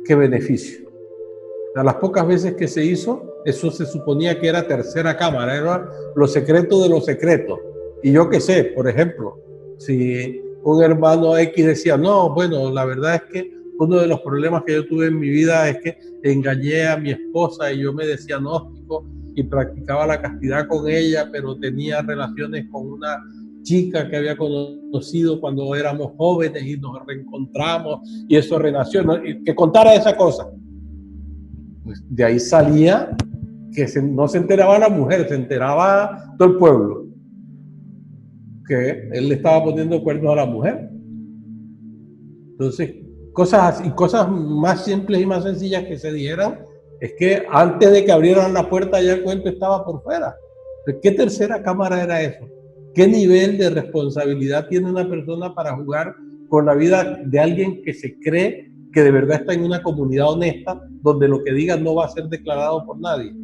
que beneficio. O sea, las pocas veces que se hizo, eso se suponía que era tercera cámara, era lo secreto de lo secreto. Y yo qué sé, por ejemplo, si un hermano X decía, no, bueno, la verdad es que uno de los problemas que yo tuve en mi vida es que engañé a mi esposa y yo me decía gnóstico y practicaba la castidad con ella, pero tenía relaciones con una chica que había conocido cuando éramos jóvenes y nos reencontramos y eso renació, ¿no? Y que contara esa cosa. Pues de ahí salía que no se enteraba la mujer, se enteraba todo el pueblo, que él le estaba poniendo cuernos a la mujer. Entonces, cosas así, cosas más simples y más sencillas que se dijeran, es que antes de que abrieran la puerta ya el cuento estaba por fuera. ¿Qué tercera cámara era eso? ¿Qué nivel de responsabilidad tiene una persona para jugar con la vida de alguien que se cree que de verdad está en una comunidad honesta, donde lo que diga no va a ser declarado por nadie,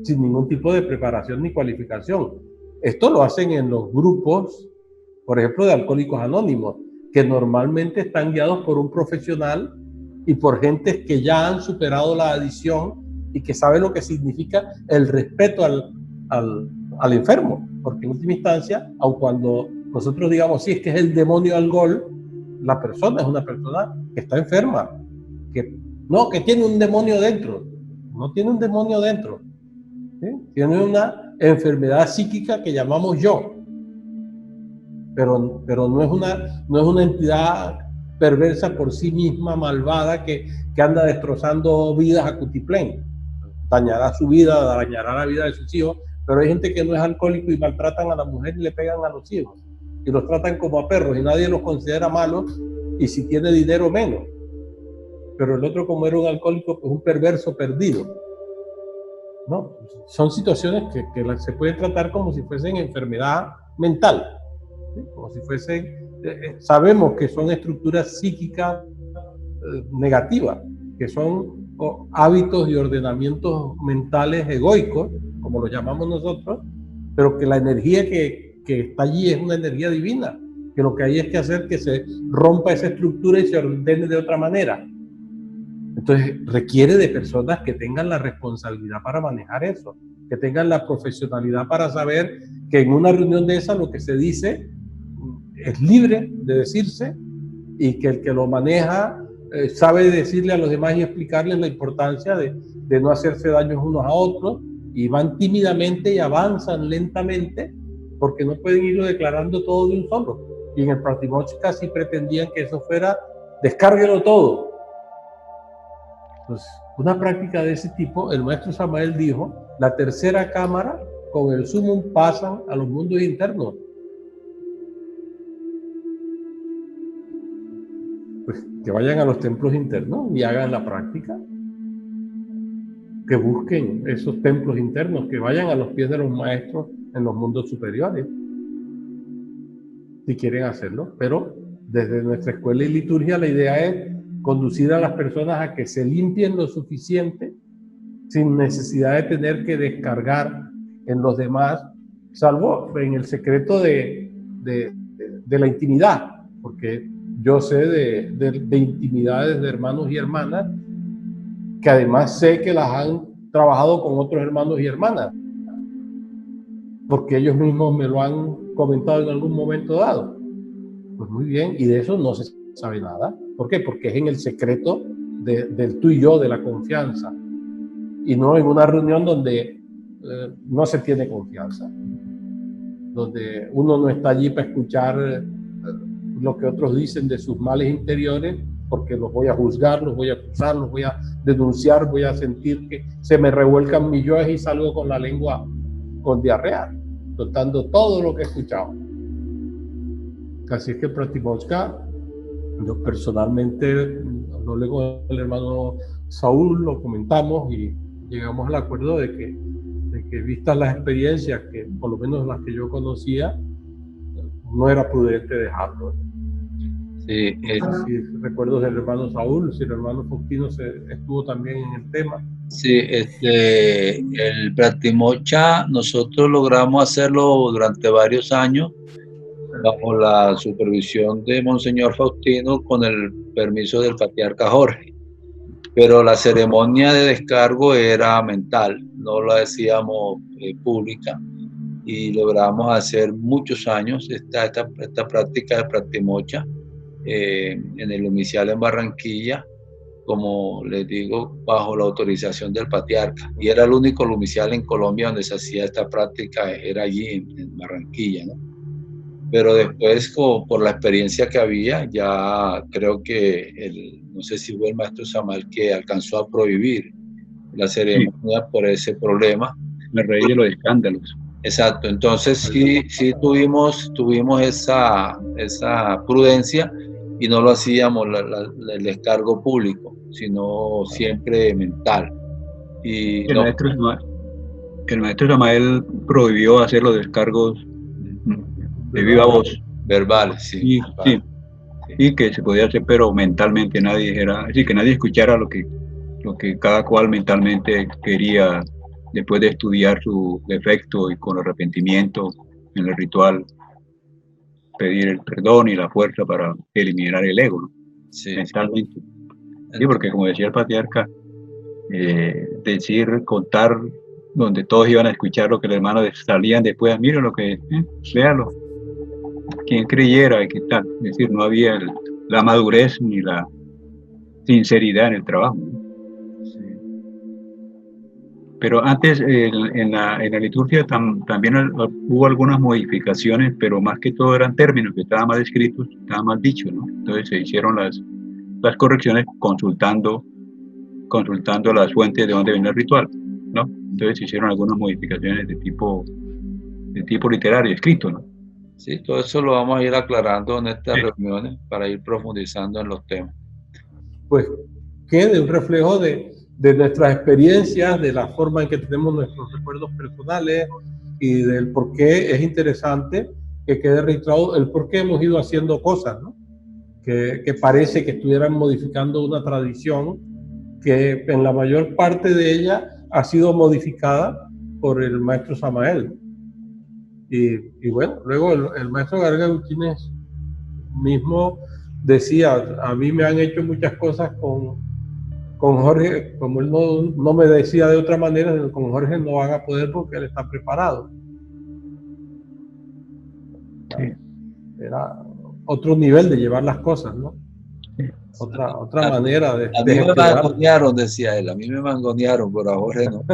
sin ningún tipo de preparación ni cualificación? Esto lo hacen en los grupos, por ejemplo, de Alcohólicos Anónimos, que normalmente están guiados por un profesional y por gentes que ya han superado la adicción y que saben lo que significa el respeto al enfermo. Porque en última instancia, aun cuando nosotros digamos, sí, es que es el demonio alcohol, la persona es una persona que está enferma, que tiene un demonio dentro. No tiene un demonio dentro, ¿sí? Tiene una enfermedad psíquica que llamamos yo, pero no es una entidad perversa por sí misma, malvada, que anda destrozando vidas a cutiplén. Dañará su vida, dañará la vida de sus hijos, pero hay gente que no es alcohólico y maltratan a la mujer y le pegan a los hijos y los tratan como a perros y nadie los considera malos, y si tiene dinero menos. Pero el otro, como era un alcohólico, pues un perverso perdido, ¿no? Son situaciones que se pueden tratar como si fuesen enfermedad mental, ¿sí? Como si fuesen, sabemos que son estructuras psíquicas negativas, que son hábitos y ordenamientos mentales egoicos, como lo llamamos nosotros, pero que la energía que está allí es una energía divina, que lo que hay es que hacer que se rompa esa estructura y se ordene de otra manera. Entonces requiere de personas que tengan la responsabilidad para manejar eso, que tengan la profesionalidad para saber que en una reunión de esa lo que se dice es libre de decirse, y que el que lo maneja sabe decirle a los demás y explicarles la importancia de no hacerse daños unos a otros, y van tímidamente y avanzan lentamente porque no pueden irlo declarando todo de un solo. Y en el Pratimochka sí pretendían que eso fuera descárguelo todo. Pues una práctica de ese tipo, el maestro Samael dijo, la tercera cámara con el sumum pasan a los mundos internos. Pues que vayan a los templos internos y hagan la práctica, que busquen esos templos internos, que vayan a los pies de los maestros en los mundos superiores, si quieren hacerlo. Pero desde nuestra escuela y liturgia la idea es conducir a las personas a que se limpien lo suficiente sin necesidad de tener que descargar en los demás, salvo en el secreto de la intimidad, porque yo sé de intimidades de hermanos y hermanas que además sé que las han trabajado con otros hermanos y hermanas, porque ellos mismos me lo han comentado en algún momento dado. Pues muy bien, y de eso no se sabe nada. ¿Por qué? Porque es en el secreto del tú y yo, de la confianza, y no en una reunión donde no se tiene confianza, donde uno no está allí para escuchar lo que otros dicen de sus males interiores, porque los voy a juzgar, los voy a acusar, los voy a denunciar, voy a sentir que se me revuelcan mis yoes y salgo con la lengua con diarrea, soltando todo lo que he escuchado. Así es que Pratimochka, yo personalmente hablé con el hermano Saúl, lo comentamos y llegamos al acuerdo de que vistas las experiencias, que por lo menos las que yo conocía, no era prudente dejarlo. Sí, si recuerdo del hermano Saúl, si el hermano Faustino estuvo también en el tema. Sí, el Pratimochka nosotros logramos hacerlo durante varios años bajo la supervisión de Monseñor Faustino con el permiso del patriarca Jorge. Pero la ceremonia de descargo era mental, no la decíamos pública, y logramos hacer muchos años esta práctica de Pratimochka en el Lumicial en Barranquilla, como les digo, bajo la autorización del patriarca. Y era el único lumicial en Colombia donde se hacía esta práctica, era allí en Barranquilla, ¿no? Pero después, por la experiencia que había, ya creo que no sé si fue el maestro Samuel que alcanzó a prohibir la ceremonia por ese problema. Me reí de los escándalos. Exacto, entonces sí tuvimos esa prudencia y no lo hacíamos el descargo público, sino siempre mental. Y el maestro Samael prohibió hacer los descargos de viva voz. Verbales, sí. Y que se podía hacer, pero mentalmente nadie dijera, así que nadie escuchara lo que cada cual mentalmente quería después de estudiar su defecto y con arrepentimiento en el ritual pedir el perdón y la fuerza para eliminar el ego, ¿no? Sí, mentalmente. Sí, porque como decía el patriarca, contar donde todos iban a escuchar lo que el hermano salían después, miren lo que, véalo, quien creyera y qué tal. Es decir, no había la madurez ni la sinceridad en el trabajo, ¿no? sí. Pero antes, en la liturgia también hubo algunas modificaciones, pero más que todo eran términos que estaban mal escritos, estaban mal dichos, ¿no? Entonces se hicieron las correcciones consultando las fuentes de donde viene el ritual, ¿no? Entonces se hicieron algunas modificaciones de tipo literario, escrito, ¿no? Sí, todo eso lo vamos a ir aclarando en estas reuniones para ir profundizando en los temas. Pues quede un reflejo de nuestras experiencias, de la forma en que tenemos nuestros recuerdos personales y del por qué es interesante que quede registrado el por qué hemos ido haciendo cosas, ¿no? Que parece que estuvieran modificando una tradición que en la mayor parte de ella ha sido modificada por el maestro Samael. Y bueno, luego el maestro Garga Gutiérrez mismo decía, a mí me han hecho muchas cosas con Jorge, como él no me decía de otra manera, con Jorge no van a poder porque él está preparado. Sí. Era otro nivel de llevar las cosas, ¿no? Otra manera de... A mí me mangonearon, decía él, a mí me mangonearon, pero a Jorge no.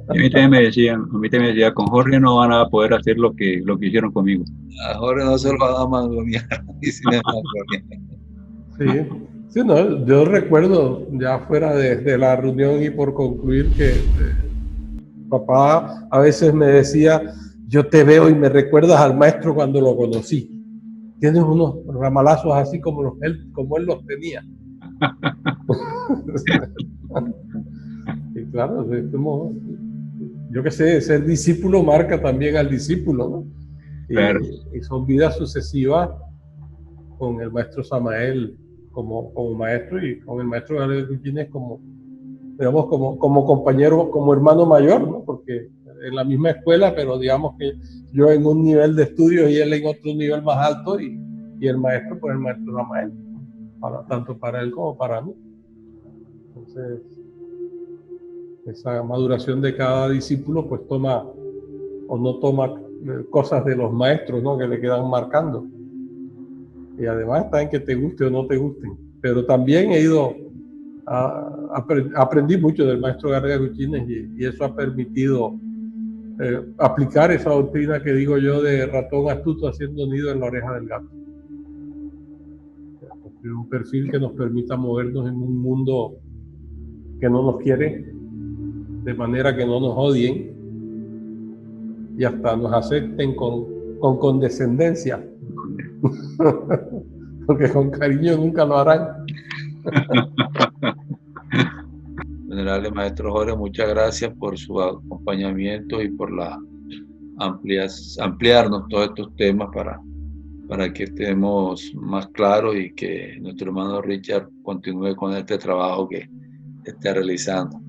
A mí también me decían, con Jorge no van a poder hacer lo que hicieron conmigo. A Jorge no se lo van a mangonear. Sí, no, yo recuerdo ya fuera de la reunión y por concluir que papá a veces me decía, yo te veo y me recuerdas al maestro cuando lo conocí. Tienes unos ramalazos así como él los tenía. Y claro, yo qué sé, ser discípulo marca también al discípulo, ¿no? Claro. Y son vidas sucesivas con el maestro Samael como maestro y con el maestro Gabriel Gutiérrez como compañero, como hermano mayor, ¿no? Porque en la misma escuela, pero digamos que yo en un nivel de estudios y él en otro nivel más alto y el maestro, pues el maestro Samael, tanto para él como para mí. Entonces, esa maduración de cada discípulo pues toma o no toma cosas de los maestros, ¿no? Que le quedan marcando. Y además está en que te guste o no te gusten. Pero también aprendí mucho del maestro Garga Gutiérrez y eso ha permitido aplicar esa doctrina que digo yo de ratón astuto haciendo nido en la oreja del gato. Un perfil que nos permita movernos en un mundo que no nos quiere, de manera que no nos odien y hasta nos acepten con condescendencia. Porque con cariño nunca lo harán. Venerable Maestro Jorge, muchas gracias por su acompañamiento y por ampliarnos todos estos temas para que estemos más claros y que nuestro hermano Richard continúe con este trabajo que está realizando.